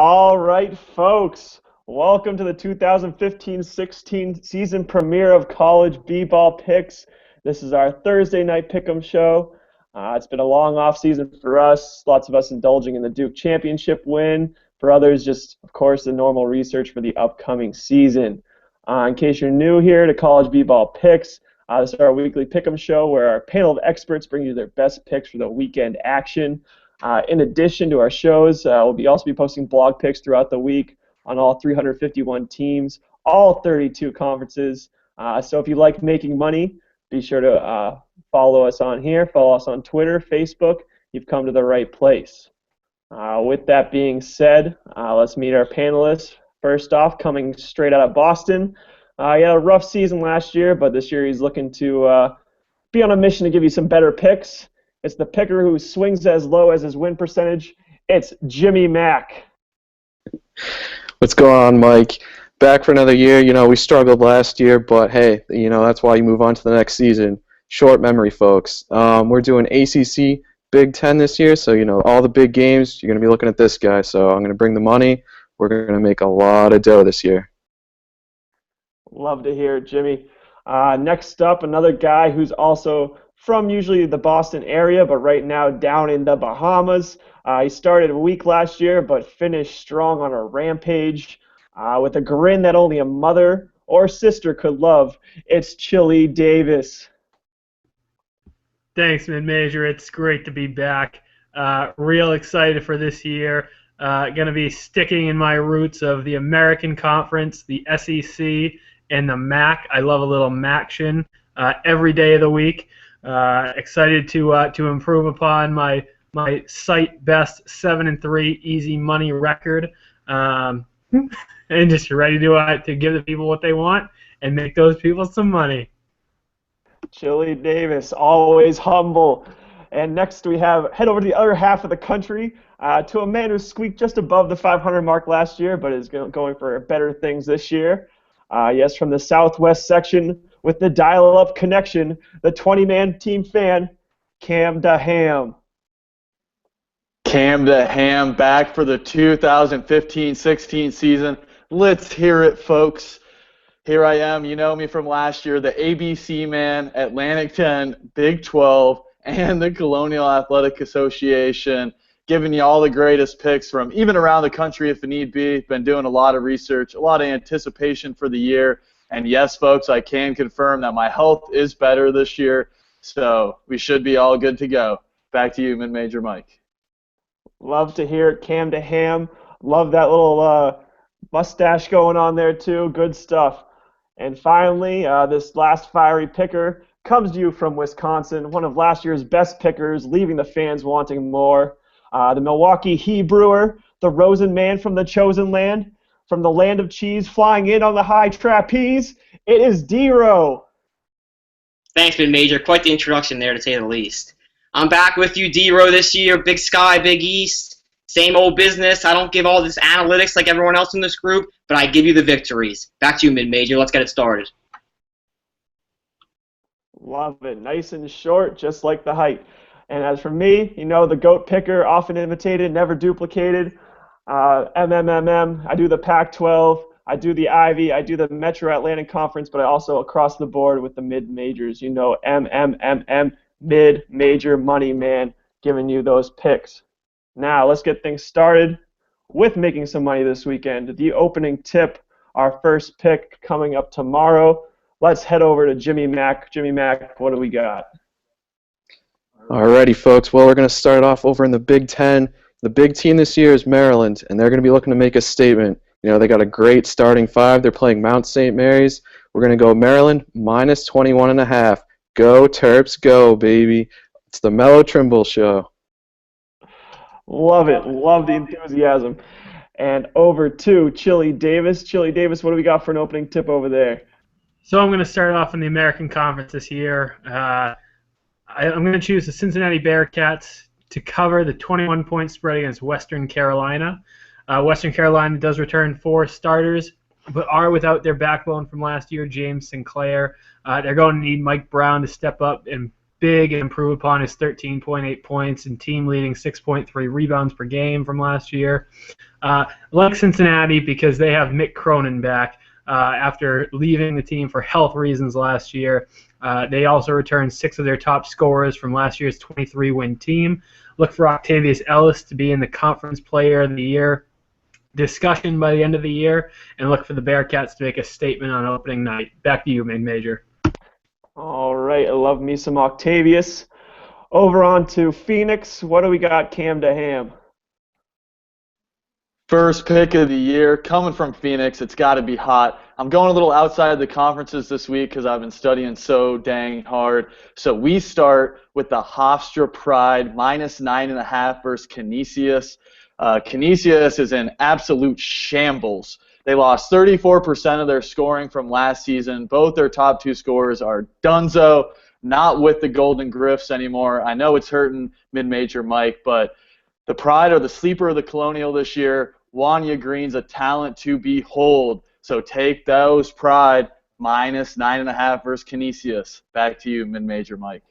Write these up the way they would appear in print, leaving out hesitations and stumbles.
All right, folks. Welcome to the 2015-16 season premiere of College B-Ball Picks. This is our Thursday night pick'em show. It's been a long off season for us. Lots of us indulging in the Duke Championship win. For others, just, of course, the normal research for the upcoming season. In case you're new here to College B-Ball Picks, this is our weekly pick'em show where our panel of experts bring you their best picks for the weekend action. In addition to our shows, we'll also be posting blog picks throughout the week on all 351 teams, all 32 conferences. So if you like making money, be sure to follow us on here, follow us on Twitter, Facebook. You've come to the right place. With that being said, let's meet our panelists. First off, coming straight out of Boston. He had a rough season last year, but this year he's looking to be on a mission to give you some better picks. It's the picker who swings as low as his win percentage. It's Jimmy Mack. What's going on, Mike? Back for another year. We struggled last year, but hey, that's why you move on to the next season. Short memory, folks. We're doing ACC Big Ten this year, so, all the big games, you're going to be looking at this guy. So I'm going to bring the money. We're going to make a lot of dough this year. Love to hear it, Jimmy. Next up, another guy who's also from usually the Boston area, but right now down in the Bahamas. He started weak last year, but finished strong on a rampage. With a grin that only a mother or sister could love, it's Chili Davis. Thanks, Mid-Major. It's great to be back. Real excited for this year. Going to be sticking in my roots of the American Conference, the SEC, and the MAC. I love a little MACtion every day of the week. Excited to improve upon my site best 7-3 easy money record, and just ready to give the people what they want and make those people some money. Chili Davis, always humble. And next we head over to the other half of the country to a man who squeaked just above the 500 mark last year, but is going for better things this year. Yes, from the Southwest section with the dial-up connection, the 20-man team fan, Cam DeHam. Cam DeHam back for the 2015-16 season. Let's hear it, folks. Here I am. You know me from last year, the ABC man, Atlantic 10, Big 12, and the Colonial Athletic Association, giving you all the greatest picks from even around the country if need be. Been doing a lot of research, a lot of anticipation for the year. And yes, folks, I can confirm that my health is better this year, so we should be all good to go. Back to you, Mid-Major Mike. Love to hear it, Cam DeHam. Love that little mustache going on there, too. Good stuff. And finally, this last fiery picker comes to you from Wisconsin, one of last year's best pickers, leaving the fans wanting more. The Milwaukee He-Brewer, the Rosen man from the chosen land, from the land of cheese, flying in on the high trapeze, it is D-Row. Thanks, Mid-Major. Quite the introduction there, to say the least. I'm back with you, D-Row, this year. Big Sky, Big East. Same old business. I don't give all this analytics like everyone else in this group, but I give you the victories. Back to you, Mid-Major. Let's get it started. Love it. Nice and short, just like the height. And as for me, the GOAT picker, often imitated, never duplicated. MMMM, I do the Pac-12, I do the Ivy, I do the Metro Atlantic Conference, but I also across the board with the mid-majors. MMMM, mid-major money man, giving you those picks. Now, let's get things started with making some money this weekend. The opening tip, our first pick coming up tomorrow. Let's head over to Jimmy Mack. Jimmy Mack, what do we got? Alrighty, folks. Well, we're going to start off over in the Big Ten. The big team this year is Maryland, and they're going to be looking to make a statement. They got a great starting five. They're playing Mount St. Mary's. We're going to go Maryland minus 21.5. Go Terps, go, baby. It's the Mellow Trimble Show. Love it. Love the enthusiasm. And over to Chili Davis. Chili Davis, what do we got for an opening tip over there? So I'm going to start off in the American Conference this year. I'm going to choose the Cincinnati Bearcats to cover the 21-point spread against Western Carolina. Western Carolina does return 4 starters, but are without their backbone from last year, James Sinclair. They're going to need Mike Brown to step up and big and improve upon his 13.8 points and team-leading 6.3 rebounds per game from last year. Like Cincinnati, because they have Mick Cronin back after leaving the team for health reasons last year. They also returned 6 of their top scorers from last year's 23-win team. Look for Octavius Ellis to be in the Conference Player of the Year discussion by the end of the year, and look for the Bearcats to make a statement on opening night. Back to you, Major. All right, I love me some Octavius. Over on to Phoenix. What do we got, Cam DeHam? First pick of the year, coming from Phoenix, it's got to be hot. I'm going a little outside of the conferences this week because I've been studying so dang hard. So we start with the Hofstra Pride, -9.5 versus Canisius. Canisius is in absolute shambles. They lost 34% of their scoring from last season. Both their top 2 scorers are donezo, not with the Golden Griffs anymore. I know it's hurting mid-major Mike, but the Pride are the sleeper of the Colonial this year. Wanya Green's a talent to behold. So take those Pride, -9.5 versus Canisius. Back to you, mid-major Mike.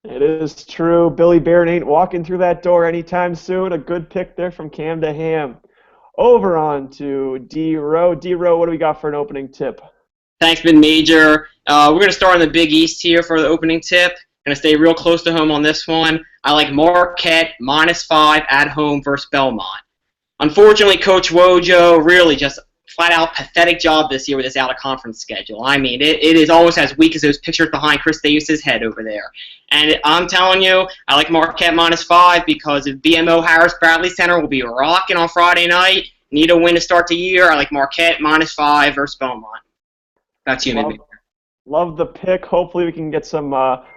It is true. Billy Barron ain't walking through that door anytime soon. A good pick there from Cam DeHam. Over on to D-Row. D-Row, what do we got for an opening tip? Thanks, mid-major. We're going to start in the Big East here for the opening tip. Going to stay real close to home on this one. I like Marquette -5 at home versus Belmont. Unfortunately, Coach Wojo really just flat-out pathetic job this year with this out-of-conference schedule. I mean, it is almost as weak as those pictures behind Chris Davis's head over there. And I'm telling you, I like Marquette -5 because if BMO Harris Bradley Center will be rocking on Friday night, need a win to start the year, I like Marquette -5 versus Belmont. That's you, mid-major. Love the pick. Hopefully we can get some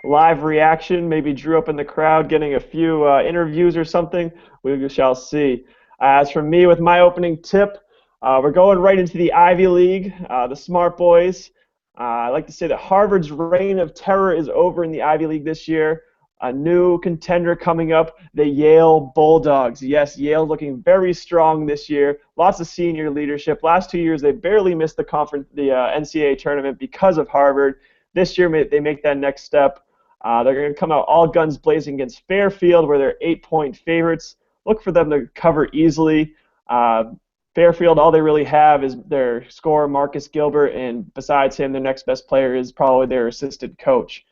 live reaction, maybe Drew up in the crowd getting a few interviews or something. We shall see. As for me, with my opening tip, we're going right into the Ivy League, the smart boys. I like to say that Harvard's reign of terror is over in the Ivy League this year. A new contender coming up, the Yale Bulldogs. Yes, Yale looking very strong this year. Lots of senior leadership. Last 2 years, they barely missed the NCAA tournament because of Harvard. This year, they make that next step. They're going to come out all guns blazing against Fairfield, where they're 8-point favorites. Look for them to cover easily. Fairfield, all they really have is their scorer, Marcus Gilbert, and besides him, their next best player is probably their assistant coach.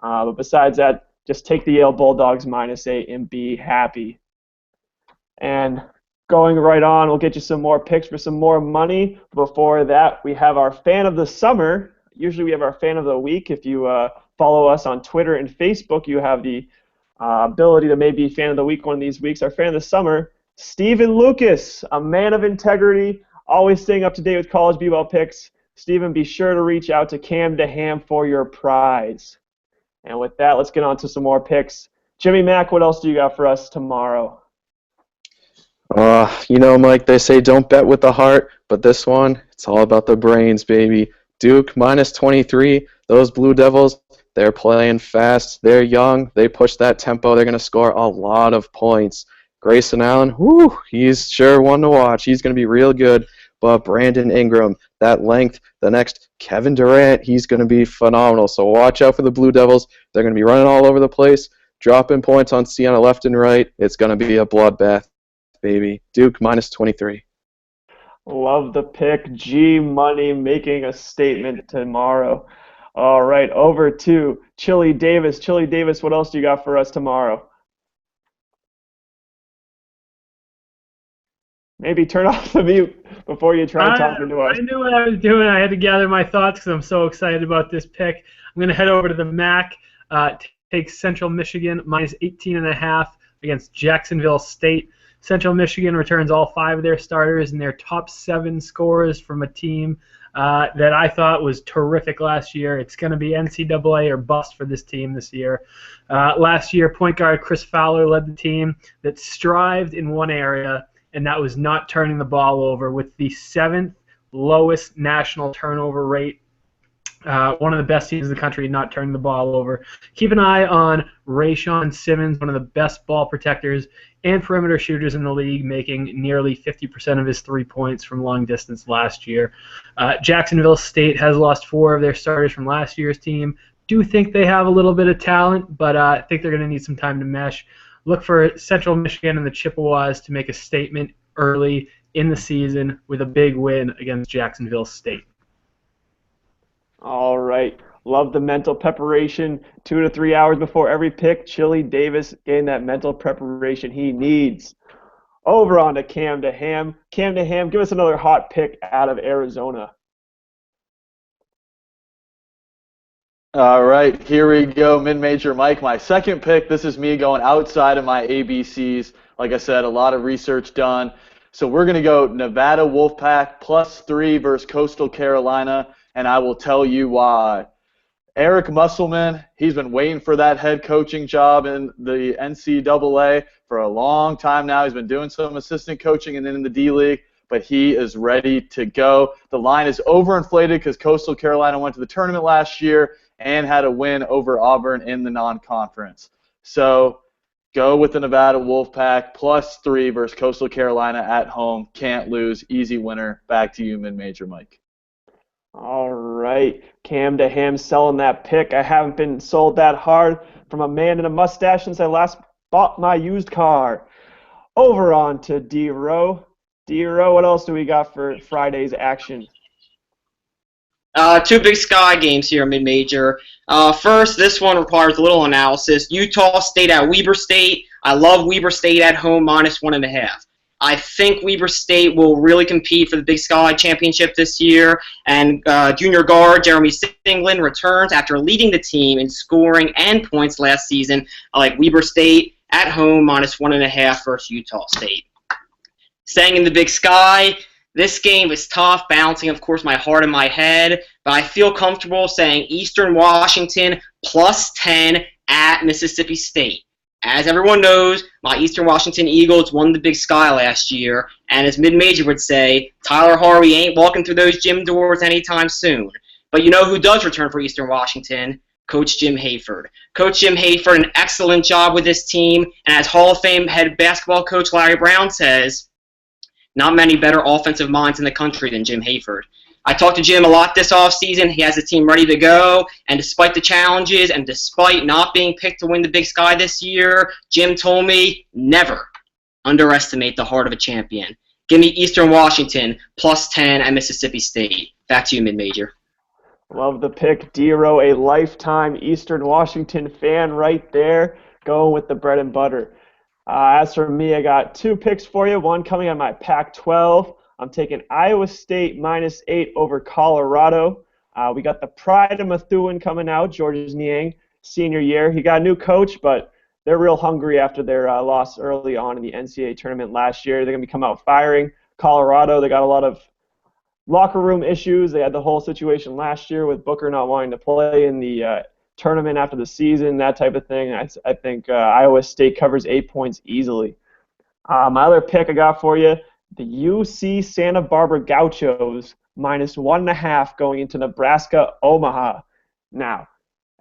But besides that, just take the Yale Bulldogs -8 and be happy. And going right on, we'll get you some more picks for some more money. Before that, we have our Fan of the Summer. Usually we have our Fan of the Week. If you follow us on Twitter and Facebook, you have the ability to maybe Fan of the Week one of these weeks. Our Fan of the Summer, Stephen Lucas, a man of integrity, always staying up to date with college b-ball picks. Stephen, be sure to reach out to Cam DeHam for your prize. And with that, let's get on to some more picks. Jimmy Mack, what else do you got for us tomorrow? Mike, they say don't bet with the heart, but this one, it's all about the brains, baby. Duke -23. Those Blue Devils, they're playing fast. They're young. They push that tempo. They're going to score a lot of points. Grayson Allen, he's sure one to watch. He's going to be real good. But Brandon Ingram, that length, the next Kevin Durant, he's going to be phenomenal. So watch out for the Blue Devils. They're going to be running all over the place, dropping points on Siena left and right. It's going to be a bloodbath, baby. Duke -23. Love the pick. G Money making a statement tomorrow. All right, over to Chili Davis. Chili Davis, what else do you got for us tomorrow? Maybe turn off the mute before you try talking to us. I knew what I was doing. I had to gather my thoughts because I'm so excited about this pick. I'm going to head over to the MAC, take Central Michigan -18.5 against Jacksonville State. Central Michigan returns all 5 of their starters and their top 7 scorers from a team that I thought was terrific last year. It's going to be NCAA or bust for this team this year. Last year, point guard Chris Fowler led the team that strived in one area, and that was not turning the ball over, with the 7th lowest national turnover rate. One of the best teams in the country not turning the ball over. Keep an eye on Rayshawn Simmons, one of the best ball protectors and perimeter shooters in the league, making nearly 50% of his 3 points from long distance last year. Jacksonville State has lost 4 of their starters from last year's team, do think they have a little bit of talent, but I think they're going to need some time to mesh. Look for Central Michigan and the Chippewas to make a statement early in the season with a big win against Jacksonville State. All right. Love the mental preparation. 2 to 3 hours before every pick, Chili Davis getting that mental preparation he needs. Over on to Cam to Ham. Cam to Ham, give us another hot pick out of Arizona. All right, here we go. Mid-major Mike, my second pick. This is me going outside of my ABCs. Like I said, a lot of research done. So we're going to go Nevada Wolfpack +3 versus Coastal Carolina, and I will tell you why. Eric Musselman, he's been waiting for that head coaching job in the NCAA for a long time now. He's been doing some assistant coaching and then in the D-League, but he is ready to go. The line is overinflated because Coastal Carolina went to the tournament last year and had a win over Auburn in the non-conference. So go with the Nevada Wolfpack +3 versus Coastal Carolina at home. Can't lose. Easy winner. Back to you, Mid-Major Mike. All right. Cam to Ham selling that pick. I haven't been sold that hard from a man in a mustache since I last bought my used car. Over on to D-Row. D-Row, what else do we got for Friday's action? Two Big Sky games here, mid-major. First, this one requires a little analysis. Utah State at Weber State. I love Weber State at home -1.5. I think Weber State will really compete for the Big Sky Championship this year, and junior guard Jeremy Singland returns after leading the team in scoring and points last season. I like Weber State at home -1.5 versus Utah State. Staying in the Big Sky, this game is tough, balancing, of course, my heart and my head, but I feel comfortable saying Eastern Washington +10 at Mississippi State. As everyone knows, my Eastern Washington Eagles won the Big Sky last year, and as mid-major would say, Tyler Harvey ain't walking through those gym doors anytime soon. But you know who does return for Eastern Washington? Coach Jim Hayford. Coach Jim Hayford, an excellent job with this team, and as Hall of Fame head basketball coach Larry Brown says, not many better offensive minds in the country than Jim Hayford. I talked to Jim a lot this offseason. He has the team ready to go, and despite the challenges and despite not being picked to win the Big Sky this year, Jim told me never underestimate the heart of a champion. Give me Eastern Washington +10 at Mississippi State. Back to you, mid-major. Love the pick. D-Row, a lifetime Eastern Washington fan right there, going with the bread and butter. As for me, I got two picks for you. One coming on my Pac-12. I'm taking Iowa State -8 over Colorado. We got the pride of Methuen coming out, Georges Niang, senior year. He got a new coach, but they're real hungry after their loss early on in the NCAA tournament last year. They're going to be come out firing. Colorado, they got a lot of locker room issues. They had the whole situation last year with Booker not wanting to play in the tournament after the season, that type of thing. I think Iowa State covers 8 points easily. My other pick I got for you, the UC Santa Barbara Gauchos -1.5 going into Nebraska Omaha. Now,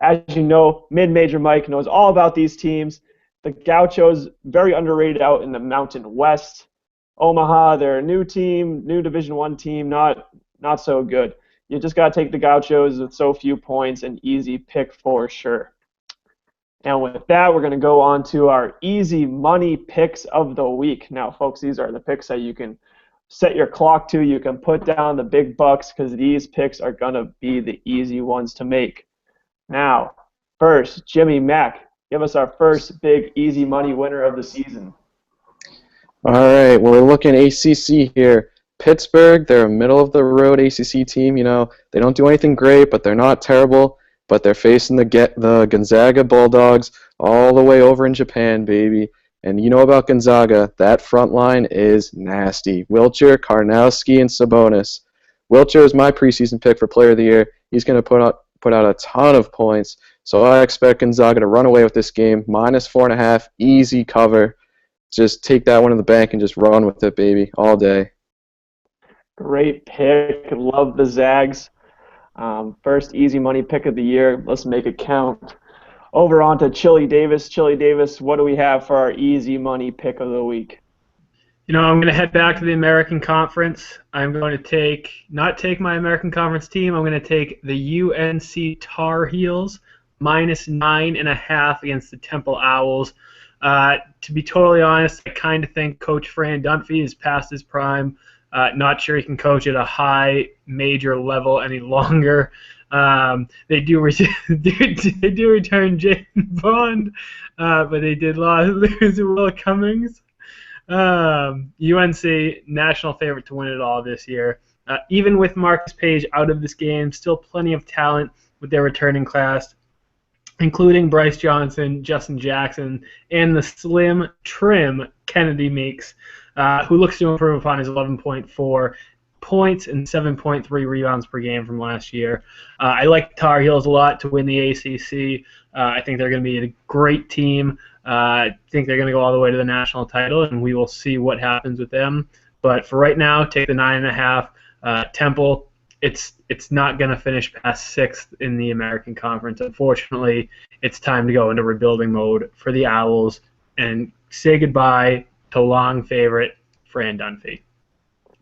as you know, mid-major Mike knows all about these teams. The Gauchos, very underrated out in the Mountain West. Omaha, they're a new team, new Division I team, not so good. You just got to take the Gauchos with so few points, an easy pick for sure. And with that, we're going to go on to our easy money picks of the week. Now, folks, these are the picks that you can set your clock to. You can put down the big bucks because these picks are going to be the easy ones to make. Now, first, Jimmy Mack, give us our first big easy money winner of the season. All right, well, we're looking ACC here. Pittsburgh, they're a middle-of-the-road ACC team. You know, they don't do anything great, but they're not terrible. But they're facing the Gonzaga Bulldogs all the way over in Japan, baby. And you know about Gonzaga, that front line is nasty. Wilcher, Karnowski, and Sabonis. Wilcher is my preseason pick for Player of the Year. He's going to put out a ton of points. So I expect Gonzaga to run away with this game. -4.5, easy cover. Just take that one to the bank and just run with it, baby, all day. Great pick. Love the Zags. First easy money pick of the year. Let's make it count. Over on to Chili Davis. Chili Davis, what do we have for our easy money pick of the week? You know, I'm going to head back to the American Conference. I'm going to not take my American Conference team. I'm going to take the UNC Tar Heels -9.5 against the Temple Owls. To be totally honest, I kind of think Coach Fran Dunphy is past his prime. Not sure he can coach at a high major level any longer. They do return Jalen Bond, but they did lose Will Cummings. UNC, national favorite to win it all this year. Even with Marcus Page out of this game, still plenty of talent with their returning class, including Bryce Johnson, Justin Jackson, and the slim, trim Kennedy Meeks, who looks to improve upon his 11.4 points and 7.3 rebounds per game from last year. I like the Tar Heels a lot to win the ACC. I think they're going to be a great team. I think they're going to go all the way to the national title, and we will see what happens with them. But for right now, take the 9.5. Temple, it's not going to finish past 6th in the American Conference. Unfortunately, it's time to go into rebuilding mode for the Owls and say goodbye to long favorite Fran Dunphy.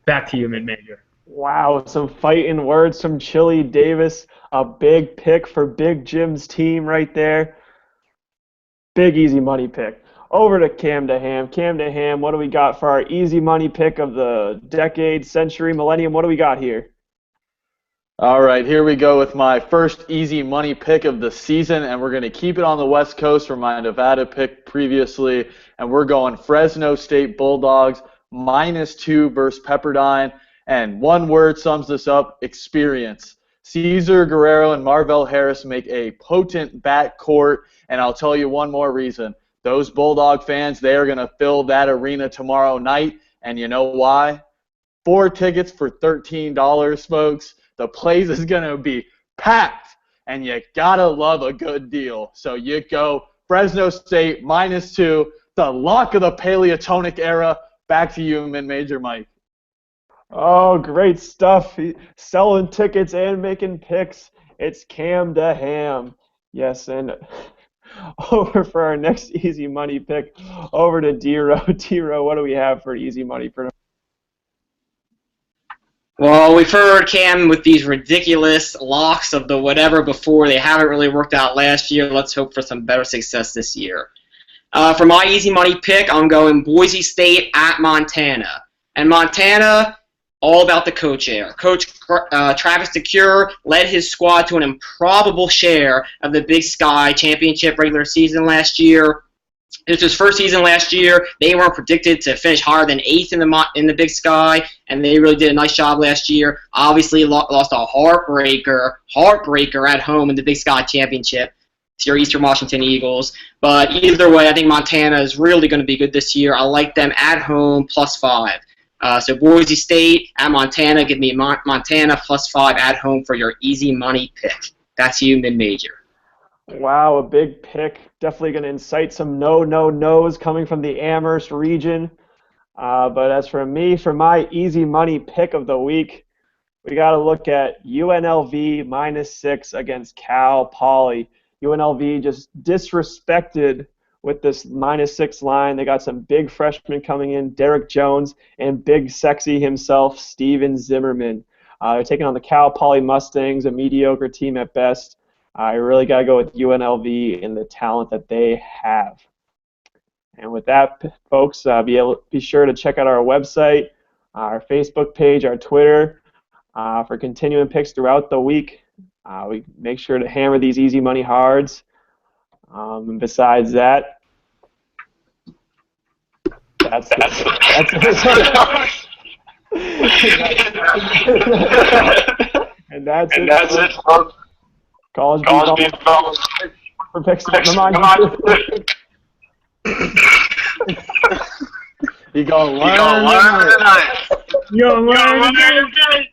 Back to you, mid-major. Wow, some fighting words from Chili Davis. A big pick for Big Jim's team right there. Big easy money pick. Over to Cam DeHam. Cam DeHam, what do we got for our easy money pick of the decade, century, millennium? What do we got here? All right, here we go with my first easy money pick of the season, and we're going to keep it on the West Coast for my Nevada pick previously, and we're going Fresno State Bulldogs -2 versus Pepperdine, and one word sums this up: experience. Cesar Guerrero and Marvell Harris make a potent backcourt, and I'll tell you one more reason. Those Bulldog fans, they are going to fill that arena tomorrow night, and you know why? 4 tickets for $13, folks. The place is going to be packed, and you got to love a good deal. So you go Fresno State -2, the lock of the Paleotonic era. Back to you, Mid-Major Mike. Oh, great stuff. Selling tickets and making picks. It's Cam DeHam. Yes, and over for our next easy money pick, over to D-Row. D-Row, what do we have for easy money for? Well, we've heard Cam with these ridiculous locks of the whatever before. They haven't really worked out last year. Let's hope for some better success this year. For my easy money pick, I'm going Boise State at Montana. And Montana, all about the coach here. Coach Travis DeCure led his squad to an improbable share of the Big Sky Championship regular season last year. It was his first season last year. They weren't predicted to finish higher than 8th in the Big Sky, and they really did a nice job last year. Obviously, lost a heartbreaker at home in the Big Sky Championship to your Eastern Washington Eagles. But either way, I think Montana is really going to be good this year. I like them at home +5. So Boise State at Montana, give me Montana +5 at home for your easy money pick. That's you, mid-major. Wow, a big pick. Definitely going to incite some no-no-nos coming from the Amherst region. But as for me, for my easy money pick of the week, we got to look at UNLV -6 against Cal Poly. UNLV just disrespected with this -6 line. They got some big freshmen coming in, Derek Jones, and big sexy himself, Steven Zimmerman. They're taking on the Cal Poly Mustangs, a mediocre team at best. I really got to go with UNLV and the talent that they have. And with that, folks, be sure to check out our website, our Facebook page, our Twitter, for continuing picks throughout the week. We make sure to hammer these easy money hards. And besides that, that's it. And that's it. College B-Ball for picks. You gonna learn tonight. You gonna learn tonight.